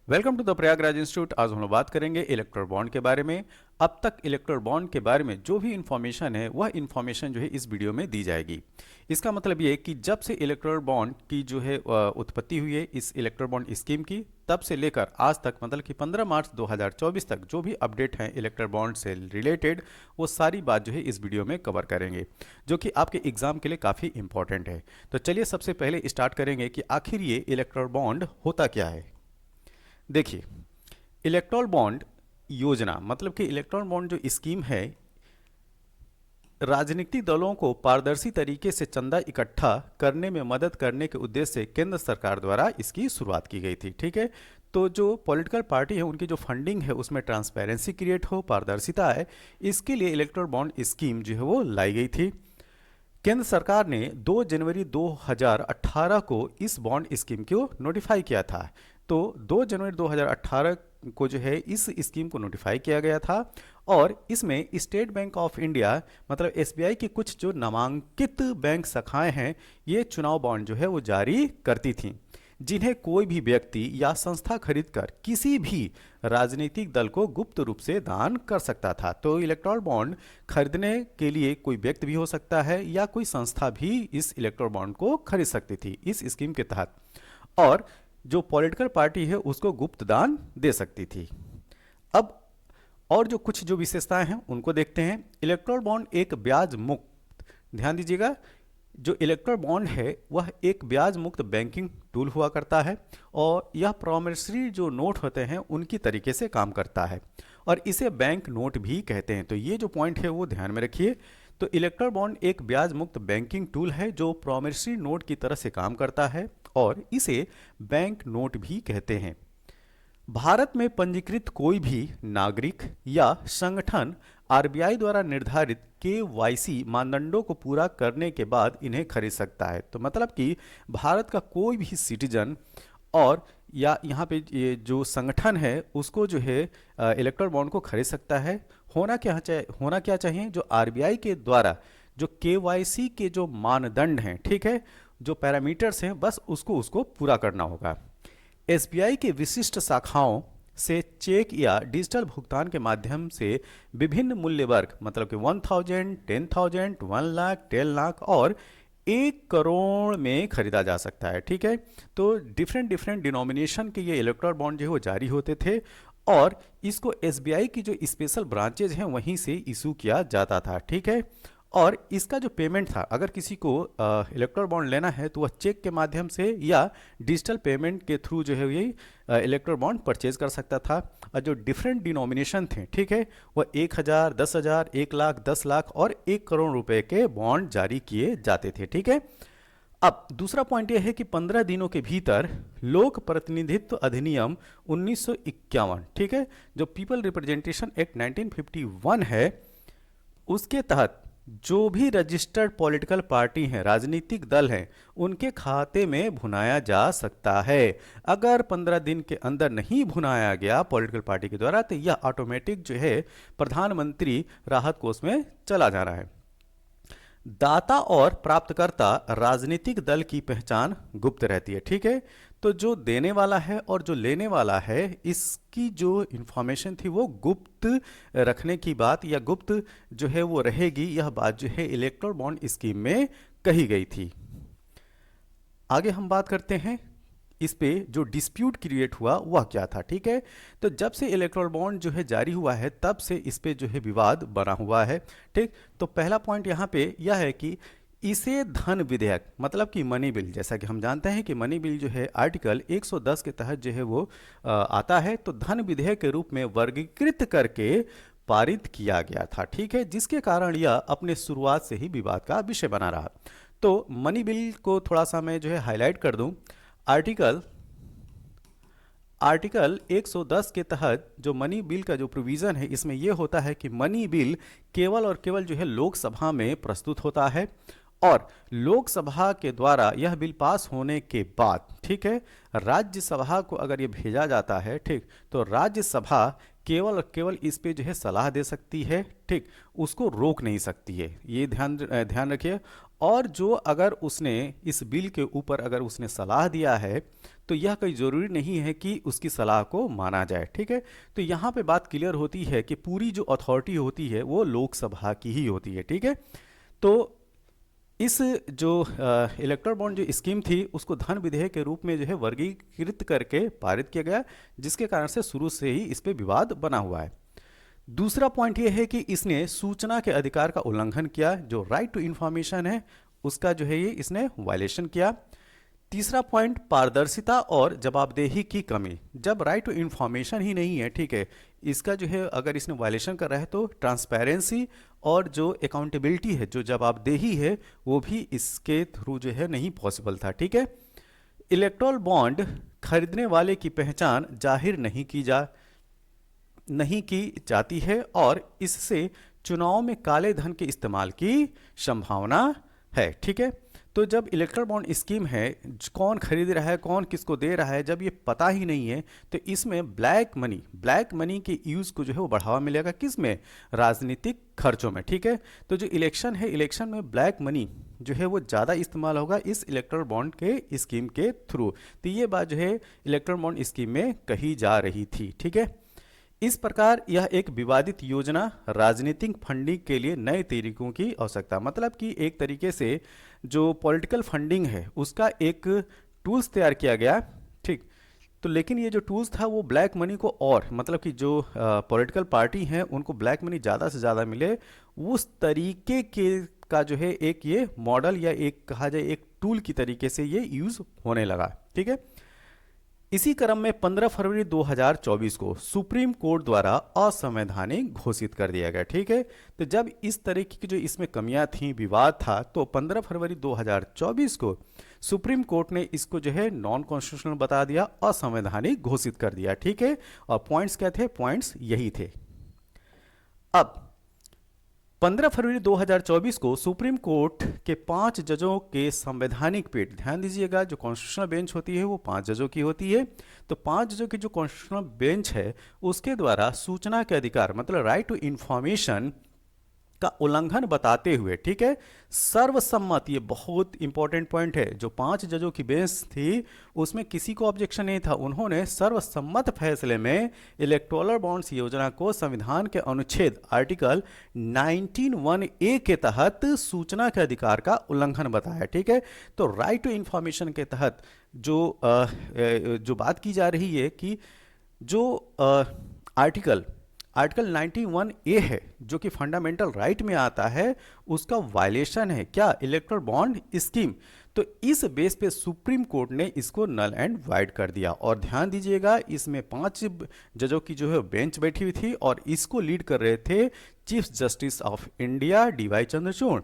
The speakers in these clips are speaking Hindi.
Welcome to the Prayagraj institute. आज हम लोग बात करेंगे इलेक्ट्रोल बॉन्ड के बारे में। अब तक इलेक्ट्रोल बॉन्ड के बारे में जो भी इंफॉर्मेशन है वह इंफॉर्मेशन जो है इस वीडियो में दी जाएगी। इसका मतलब ये कि जब से इलेक्ट्रोल बॉन्ड की जो है उत्पत्ति हुई है इस इलेक्ट्रोल बॉन्ड स्कीम की, तब से लेकर आज तक मतलब कि 15 मार्च 2024 तक जो भी अपडेट हैं इलेक्ट्रोल बॉन्ड से रिलेटेड, वो सारी बात जो है इस वीडियो में कवर करेंगे, जो कि आपके एग्जाम के लिए काफ़ी इंपॉर्टेंट है। तो चलिए सबसे पहले स्टार्ट करेंगे कि आखिर ये इलेक्ट्रोल बॉन्ड होता क्या है। देखिए, इलेक्ट्रोल बॉन्ड योजना मतलब कि इलेक्ट्रोल बॉन्ड जो स्कीम है, राजनीतिक दलों को पारदर्शी तरीके से चंदा इकट्ठा करने में मदद करने के उद्देश्य से केंद्र सरकार द्वारा इसकी शुरुआत की गई थी। ठीक है, तो जो पॉलिटिकल पार्टी है उनकी जो फंडिंग है उसमें ट्रांसपेरेंसी क्रिएट हो, पारदर्शिता है, इसके लिए इलेक्ट्रोल बॉन्ड स्कीम जो है वो लाई गई थी। केंद्र सरकार ने 2 जनवरी 2018 को इस बॉन्ड स्कीम को नोटिफाई किया था। तो 2 जनवरी 2018 को जो है इस स्कीम को नोटिफाई किया गया था और इसमें स्टेट बैंक ऑफ इंडिया मतलब एसबीआई की कुछ जो नामांकित बैंक शाखाएं हैं, ये चुनाव बॉन्ड जो है वो जारी करती थीं, जिन्हें कोई भी व्यक्ति या संस्था खरीदकर किसी भी राजनीतिक दल को गुप्त रूप से दान कर सकता था। तो इलेक्ट्रोल बॉन्ड खरीदने के लिए कोई व्यक्ति भी हो सकता है या कोई संस्था भी इस इलेक्ट्रोल बॉन्ड को खरीद सकती थी इस स्कीम के तहत, और जो पॉलिटिकल पार्टी है उसको गुप्त दान दे सकती थी। अब और जो कुछ जो विशेषताएं हैं उनको देखते हैं। इलेक्ट्रोल बॉन्ड एक ब्याज मुक्त, ध्यान दीजिएगा, जो इलेक्ट्रोल बॉन्ड है वह एक ब्याज मुक्त बैंकिंग टूल हुआ करता है और यह प्रॉमिसरी जो नोट होते हैं उनकी तरीके से काम करता है और इसे बैंक नोट भी कहते हैं। तो ये जो पॉइंट है वो ध्यान में रखिए। तो इलेक्ट्रोल बॉन्ड एक ब्याज मुक्त बैंकिंग टूल है जो प्रॉमिसरी नोट की तरह से काम करता है और इसे बैंक नोट भी कहते हैं। भारत में पंजीकृत कोई भी नागरिक या संगठन आरबीआई द्वारा निर्धारित केवाईसी मानदंडों को पूरा करने के बाद इन्हें खरीद सकता है। तो मतलब कि भारत का कोई भी सिटीजन और या यहाँ पे ये जो संगठन है उसको जो है इलेक्ट्रोल बॉन्ड को खरीद सकता है। होना क्या चाहिए, जो आरबीआई के द्वारा जो केवाईसी के जो मानदंड हैं, ठीक है, जो पैरामीटर्स हैं, बस उसको पूरा करना होगा। एसबीआई के विशिष्ट शाखाओं से चेक या डिजिटल भुगतान के माध्यम से विभिन्न मूल्य वर्ग मतलब कि 1000, 10,000, 1 लाख, 10 लाख और 1 करोड़ में खरीदा जा सकता है। ठीक है, तो डिफरेंट डिनोमिनेशन के ये इलेक्ट्रोल बॉन्ड जो है वो जारी होते थे और इसको एसबीआई की जो स्पेशल ब्रांचेज हैं वहीं से इशू किया जाता था। ठीक है, और इसका जो पेमेंट था, अगर किसी को इलेक्ट्रोल बॉन्ड लेना है तो वह चेक के माध्यम से या डिजिटल पेमेंट के थ्रू जो है ये इलेक्ट्रोल बॉन्ड परचेज कर सकता था। और जो डिफरेंट डिनोमिनेशन थे, ठीक है, वह 1000, 10,000, 1 लाख, 10 लाख और 1 करोड़ रुपए के बॉन्ड जारी किए जाते थे। ठीक है, अब दूसरा पॉइंट यह है कि 15 दिनों के भीतर लोक प्रतिनिधित्व अधिनियम 1951, ठीक है, जो पीपल रिप्रेजेंटेशन एक्ट 1951 है, उसके तहत जो भी रजिस्टर्ड पॉलिटिकल पार्टी हैं, राजनीतिक दल हैं, उनके खाते में भुनाया जा सकता है। अगर 15 दिन के अंदर नहीं भुनाया गया पॉलिटिकल पार्टी के द्वारा तो यह ऑटोमेटिक जो है प्रधानमंत्री राहत कोष में चला जा रहा है। दाता और प्राप्तकर्ता राजनीतिक दल की पहचान गुप्त रहती है। ठीक है, तो जो देने वाला है और जो लेने वाला है इसकी जो इंफॉर्मेशन थी वो गुप्त रखने की बात या गुप्त जो है वो रहेगी, यह बात जो है इलेक्ट्रोल बॉन्ड स्कीम में कही गई थी। आगे हम बात करते हैं इस पे जो डिस्प्यूट क्रिएट हुआ वह क्या था। ठीक है, तो जब से इलेक्ट्रोल बॉन्ड जो है जारी हुआ है तब से इस पे जो है विवाद बना हुआ है। ठीक, तो पहला पॉइंट यहाँ पे यह है कि इसे धन विधेयक मतलब कि मनी बिल, जैसा कि हम जानते हैं कि मनी बिल जो है आर्टिकल 110 के तहत जो है वो आता है, तो धन विधेयक के रूप में वर्गीकृत करके पारित किया गया था। ठीक है, जिसके कारण यह अपने शुरुआत से ही विवाद का विषय बना रहा। तो मनी बिल को थोड़ा सा मैं जो है हाईलाइट कर दूं। आर्टिकल 110 के तहत जो मनी बिल का जो प्रोविज़न है इसमें यह होता है कि मनी बिल केवल और केवल जो है लोकसभा में प्रस्तुत होता है और लोकसभा के द्वारा यह बिल पास होने के बाद, ठीक है, राज्यसभा को अगर ये भेजा जाता है, ठीक, तो राज्यसभा केवल और केवल इस पे जो है सलाह दे सकती है, ठीक, उसको रोक नहीं सकती है, ये ध्यान रखिए। और जो अगर उसने इस बिल के ऊपर अगर उसने सलाह दिया है तो यह कोई ज़रूरी नहीं है कि उसकी सलाह को माना जाए। ठीक है, तो यहाँ पे बात क्लियर होती है कि पूरी जो अथॉरिटी होती है वो लोकसभा की ही होती है। ठीक है, तो इस जो इलेक्टोरल बॉन्ड जो स्कीम थी उसको धन विधेयक के रूप में जो है वर्गीकृत करके पारित किया गया, जिसके कारण से शुरू से ही इस पे विवाद बना हुआ है। दूसरा पॉइंट ये है कि इसने सूचना के अधिकार का उल्लंघन किया, जो राइट टू इंफॉर्मेशन है उसका जो है ये इसने वायलेशन किया। तीसरा पॉइंट पारदर्शिता और जवाबदेही की कमी। जब राइट टू इंफॉर्मेशन ही नहीं है, ठीक है, इसका जो है अगर इसने वायलेशन कर रहा है तो ट्रांसपेरेंसी और जो अकाउंटेबिलिटी है, जो जवाबदेही है, वो भी इसके थ्रू जो है नहीं पॉसिबल था। ठीक है, इलेक्टोरल बॉन्ड खरीदने वाले की पहचान जाहिर नहीं की जाती है और इससे चुनाव में काले धन के इस्तेमाल की संभावना है। ठीक है, तो जब इलेक्टोरल बॉन्ड स्कीम है, कौन खरीद रहा है, कौन किसको दे रहा है, जब ये पता ही नहीं है तो इसमें ब्लैक मनी के यूज़ को जो है वो बढ़ावा मिलेगा। किस में? राजनीतिक खर्चों में। ठीक है, तो जो इलेक्शन है, इलेक्शन में ब्लैक मनी जो है वो ज़्यादा इस्तेमाल होगा इस इलेक्टोरल बॉन्ड के स्कीम के थ्रू। तो ये बात जो है इलेक्टोरल बॉन्ड स्कीम में कही जा रही थी। ठीक है, इस प्रकार यह एक विवादित योजना राजनीतिक फंडिंग के लिए नए तरीकों की आवश्यकता, मतलब कि एक तरीके से जो पॉलिटिकल फंडिंग है उसका एक टूल्स तैयार किया गया। ठीक, तो लेकिन ये जो टूल्स था वो ब्लैक मनी को, और मतलब कि जो पॉलिटिकल पार्टी हैं उनको ब्लैक मनी ज़्यादा से ज़्यादा मिले, उस तरीके के का जो है एक ये मॉडल या एक कहा जाए एक टूल की तरीके से ये यूज़ होने लगा। ठीक है, इसी क्रम में 15 फरवरी 2024 को सुप्रीम कोर्ट द्वारा असंवैधानिक घोषित कर दिया गया। ठीक है, तो जब इस तरीके की जो इसमें कमियां थी, विवाद था, तो 15 फरवरी 2024 को सुप्रीम कोर्ट ने इसको जो है नॉन कॉन्स्टिट्यूशनल बता दिया, असंवैधानिक घोषित कर दिया। ठीक है, और पॉइंट्स क्या थे? पॉइंट्स यही थे। अब 15 फरवरी 2024 को सुप्रीम कोर्ट के 5 जजों के संवैधानिक पीठ, ध्यान दीजिएगा जो कॉन्स्टिट्यूशनल बेंच होती है वो 5 जजों की होती है, तो 5 जजों की जो कॉन्स्टिट्यूशनल बेंच है उसके द्वारा सूचना के अधिकार मतलब राइट टू इंफॉर्मेशन का उल्लंघन बताते हुए, ठीक है, सर्वसम्मत, ये बहुत इंपॉर्टेंट पॉइंट है, जो 5 जजों की बेंच थी उसमें किसी को ऑब्जेक्शन नहीं था, उन्होंने सर्वसम्मत फैसले में इलेक्टोरल बॉन्ड्स योजना को संविधान के अनुच्छेद आर्टिकल 19(1)(a) के तहत सूचना के अधिकार का उल्लंघन बताया। ठीक है, तो राइट टू इंफॉर्मेशन के तहत जो बात की जा रही है कि जो आर्टिकल 91(a) है जो कि फंडामेंटल राइट में आता है, उसका वायलेशन है क्या? Electoral bond scheme. तो इस बेस पे सुप्रीम कोर्ट ने इसको नल एंड वाइड कर दिया। और ध्यान दीजिएगा इसमें 5 जजों की जो है बेंच बैठी हुई थी और इसको लीड कर रहे थे chief justice of India DY Chandrachud.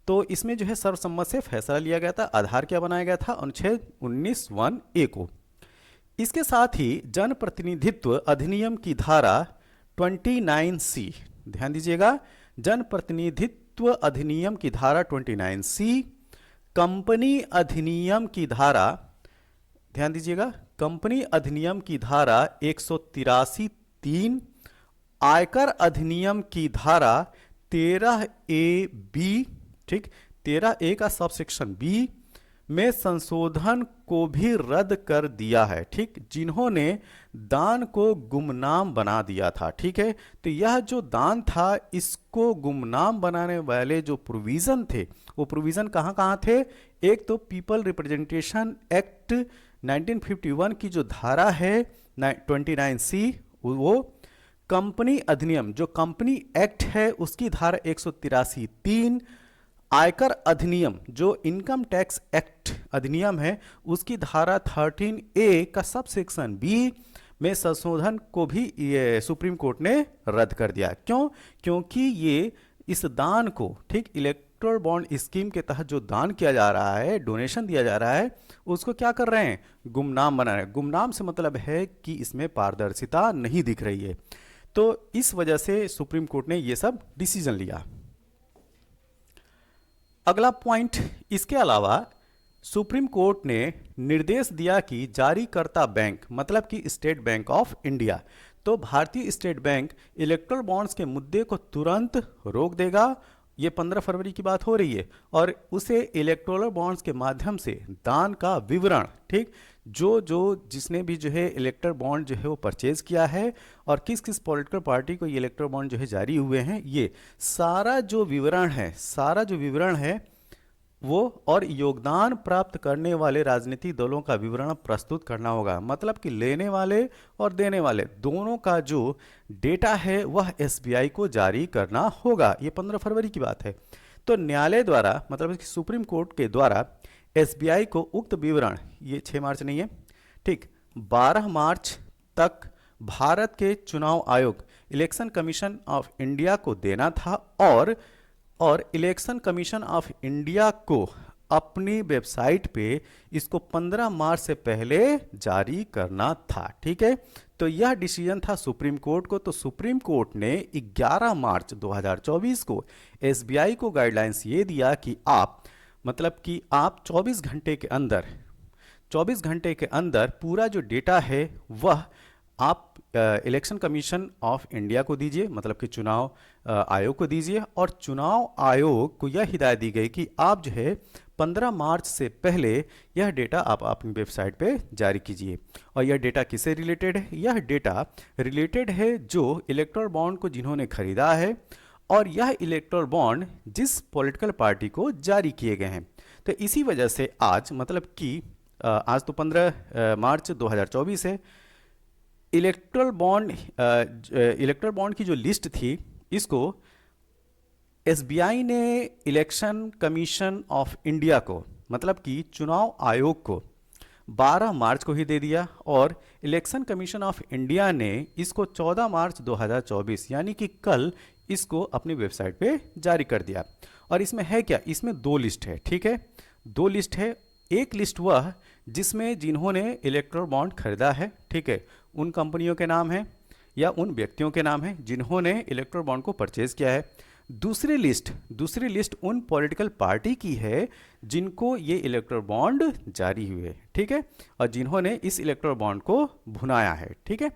तो इसमें जो है सर्वसम्मत से फैसला लिया गया था। आधार क्या बनाया गया था? अनुच्छेद 19(1)(a) को। इसके साथ ही जनप्रतिनिधित्व अधिनियम की धारा 29C, ध्यान दीजिएगा, जनप्रतिनिधित्व अधिनियम की धारा 29C, कंपनी अधिनियम की धारा, ध्यान दीजिएगा, कंपनी अधिनियम की धारा 183(3), आयकर अधिनियम की धारा 13A(b), ठीक, 13A का सबसेक्शन B में संशोधन को भी रद्द कर दिया है। ठीक, जिन्होंने दान को गुमनाम बना दिया था। ठीक है, तो यह जो दान था इसको गुमनाम बनाने वाले जो प्रोविजन थे वो प्रोविजन कहाँ कहाँ थे? एक तो पीपल रिप्रेजेंटेशन एक्ट 1951 की जो धारा है 29C, वो कंपनी अधिनियम जो कंपनी एक्ट है उसकी धारा 183(3), आयकर अधिनियम जो इनकम टैक्स एक्ट अधिनियम है उसकी धारा 13A का सबसेक्शन B में संशोधन को भी ये सुप्रीम कोर्ट ने रद्द कर दिया। क्यों? क्योंकि ये इस दान को, ठीक, इलेक्टोरल बॉन्ड स्कीम के तहत जो दान किया जा रहा है, डोनेशन दिया जा रहा है, उसको क्या कर रहे हैं? गुमनाम बना रहे हैं। गुमनाम से मतलब है कि इसमें पारदर्शिता नहीं दिख रही है। तो इस वजह से सुप्रीम कोर्ट ने ये सब डिसीजन लिया। अगला पॉइंट, इसके अलावा सुप्रीम कोर्ट ने निर्देश दिया कि जारीकर्ता बैंक मतलब कि स्टेट बैंक ऑफ इंडिया, तो भारतीय स्टेट बैंक इलेक्टोरल बॉन्ड्स के मुद्दे को तुरंत रोक देगा ये 15 फरवरी की बात हो रही है, और उसे इलेक्टोरल बॉन्ड्स के माध्यम से दान का विवरण, ठीक, जो जो जिसने भी जो है इलेक्टर बॉन्ड जो है वो परचेज किया है और किस किस पॉलिटिकल पार्टी को ये इलेक्टर बॉन्ड जो है जारी हुए हैं, ये सारा जो विवरण है, सारा जो विवरण है वो, और योगदान प्राप्त करने वाले राजनीतिक दलों का विवरण प्रस्तुत करना होगा। मतलब कि लेने वाले और देने वाले दोनों का जो डेटा है वह एसबीआई को जारी करना होगा। ये 15 फरवरी की बात है। तो न्यायालय द्वारा, मतलब कि सुप्रीम कोर्ट के द्वारा एसबीआई को उक्त विवरण, ये 6 मार्च नहीं है, ठीक, 12 मार्च तक भारत के चुनाव आयोग इलेक्शन कमीशन ऑफ इंडिया को देना था, और इलेक्शन कमीशन ऑफ इंडिया को अपनी वेबसाइट पे इसको 15 मार्च से पहले जारी करना था। ठीक है, तो यह डिसीजन था सुप्रीम कोर्ट को। तो सुप्रीम कोर्ट ने 11 मार्च 2024 को एसबीआई को गाइडलाइंस ये दिया कि आप, मतलब कि आप 24 घंटे के अंदर पूरा जो डेटा है वह आप इलेक्शन कमीशन ऑफ इंडिया को दीजिए, मतलब कि चुनाव आयोग को दीजिए, और चुनाव आयोग को यह हिदायत दी गई कि आप जो है 15 मार्च से पहले यह डेटा आप अपनी वेबसाइट पे जारी कीजिए। और यह डेटा किससे रिलेटेड है? यह डेटा रिलेटेड है जो इलेक्टोरल बॉन्ड को जिन्होंने खरीदा है, और यह इलेक्टोरल बॉन्ड जिस पॉलिटिकल पार्टी को जारी किए गए हैं। तो इसी वजह से आज, मतलब कि आज तो 15 मार्च 2024 है, इलेक्टोरल बॉन्ड की जो लिस्ट थी, इसको एसबीआई ने इलेक्शन कमीशन ऑफ इंडिया को, मतलब कि चुनाव आयोग को 12 मार्च को ही दे दिया, और इलेक्शन कमीशन ऑफ इंडिया ने इसको 14 मार्च 2024 यानी कि कल इसको अपनी वेबसाइट पे जारी कर दिया। और इसमें है क्या? इसमें 2 लिस्ट है। ठीक है, 2 लिस्ट है। एक लिस्ट वह जिसमें जिन्होंने इलेक्टोरल बॉन्ड खरीदा है, ठीक है, उन कंपनियों के नाम है या उन व्यक्तियों के नाम है जिन्होंने इलेक्टोरल बॉन्ड को परचेज किया है। दूसरी लिस्ट उन पॉलिटिकल पार्टी की है जिनको ये इलेक्टोरल बॉन्ड जारी हुए, ठीक है, और जिन्होंने इस इलेक्टोरल बॉन्ड को भुनाया है। ठीक है,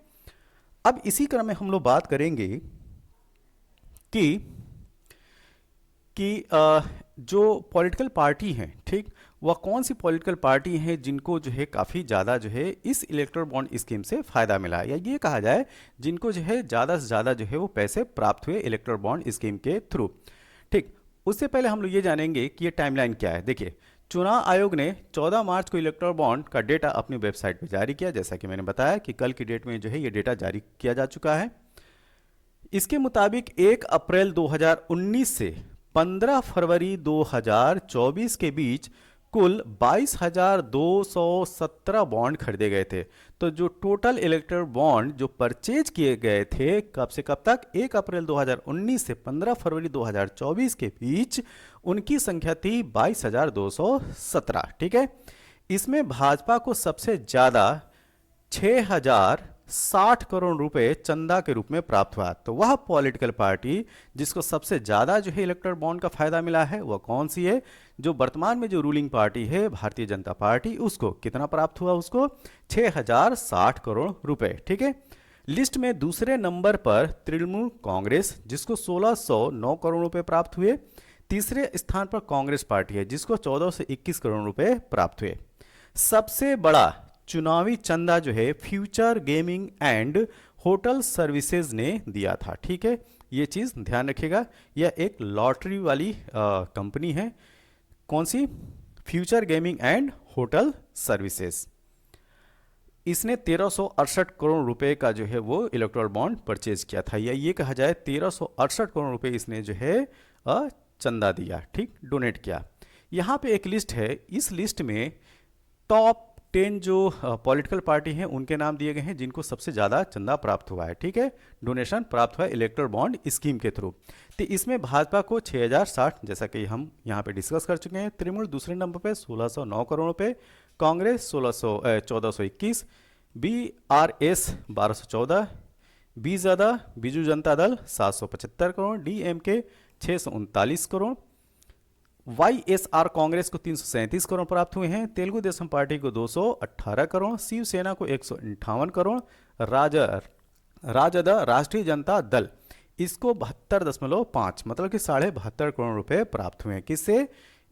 अब इसी क्रम में हम लोग बात करेंगे कि जो पॉलिटिकल पार्टी हैं, ठीक, वह कौन सी पॉलिटिकल पार्टी हैं जिनको जो है काफ़ी ज़्यादा जो है इस इलेक्टोरल बॉन्ड स्कीम से फ़ायदा मिला, या ये कहा जाए जिनको जो है ज़्यादा से ज़्यादा जो है वो पैसे प्राप्त हुए इलेक्टोरल बॉन्ड स्कीम के थ्रू। ठीक, उससे पहले हम लोग ये जानेंगे कि ये टाइमलाइन क्या है। देखिए, चुनाव आयोग ने 14 मार्च को इलेक्टोरल बॉन्ड का डेटा अपनी वेबसाइट पर जारी किया। जैसा कि मैंने बताया कि कल की डेट में जो है ये डेटा जारी किया जा चुका है। इसके मुताबिक 1 अप्रैल 2019 से 15 फरवरी 2024 के बीच कुल 22,217 बॉन्ड खरीदे गए थे। तो जो टोटल इलेक्टोरल बॉन्ड जो परचेज किए गए थे, कब से कब तक? 1 अप्रैल 2019 से 15 फरवरी 2024 के बीच, उनकी संख्या थी 22,217। ठीक है, इसमें भाजपा को सबसे ज़्यादा 6,060 करोड़ रुपए चंदा के रूप में प्राप्त हुआ। तो वह पॉलिटिकल पार्टी जिसको सबसे ज्यादा जो है इलेक्टोरल बॉन्ड का फायदा मिला है वह कौन सी है? जो वर्तमान में जो रूलिंग पार्टी है भारतीय जनता पार्टी, उसको कितना प्राप्त हुआ? उसको 6,060 करोड़ रुपए। ठीक है, लिस्ट में दूसरे नंबर पर तृणमूल कांग्रेस जिसको 1,609 करोड़ रुपए प्राप्त हुए। तीसरे स्थान पर कांग्रेस पार्टी है जिसको 1421 करोड़ रुपए प्राप्त हुए। सबसे बड़ा चुनावी चंदा जो है future gaming and hotel services ने दिया था। ठीक है, ये चीज ध्यान रखिएगा, यह एक लॉटरी वाली कंपनी है। कौन सी? Future gaming and hotel services. इसने 1368 करोड़ रुपए का जो है वो इलेक्टोरल बॉन्ड परचेज किया था, या ये कहा जाए 1368 करोड़ रुपए इसने जो है चंदा दिया, ठीक, डोनेट किया। यहाँ पे एक लिस्ट है, इस लिस्ट में टॉप 10 जो पॉलिटिकल पार्टी हैं उनके नाम दिए गए हैं जिनको सबसे ज़्यादा चंदा प्राप्त हुआ है। ठीक है, डोनेशन प्राप्त हुआ है इलेक्टोरल बॉन्ड स्कीम के थ्रू। तो इसमें भाजपा को 6,060, जैसा कि हम यहाँ पे डिस्कस कर चुके हैं। तृणमूल दूसरे नंबर पे 1,609 करोड़ रुपए, Congress 1421, BRS 1214, Biju Janata Dal 775 crore, DMK 639 crore, YSR Congress को 337 करोड़ प्राप्त हुए हैं। तेलुगु देशम पार्टी को 218 करोड़, शिवसेना को 158 करोड़, राजद राष्ट्रीय जनता दल इसको 72.5 मतलब कि 72.5 करोड़ रुपए प्राप्त हुए हैं। किससे?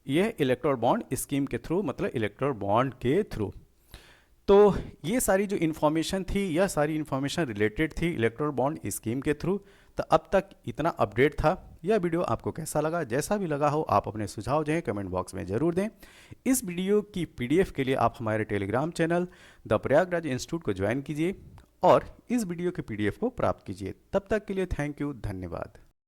यह इलेक्टोरल बॉन्ड स्कीम के थ्रू, मतलब इलेक्टोरल बॉन्ड के थ्रू। तो ये सारी जो इन्फॉर्मेशन थी, यह सारी इन्फॉर्मेशन रिलेटेड थी इलेक्टोरल बॉन्ड स्कीम के थ्रू। तो अब तक इतना अपडेट था। यह वीडियो आपको कैसा लगा? जैसा भी लगा हो आप अपने सुझाव जो है कमेंट बॉक्स में ज़रूर दें। इस वीडियो की पीडीएफ के लिए आप हमारे Telegram channel the Prayagraj institute को ज्वाइन कीजिए और इस वीडियो के पीडीएफ को प्राप्त कीजिए। तब तक के लिए थैंक यू, धन्यवाद।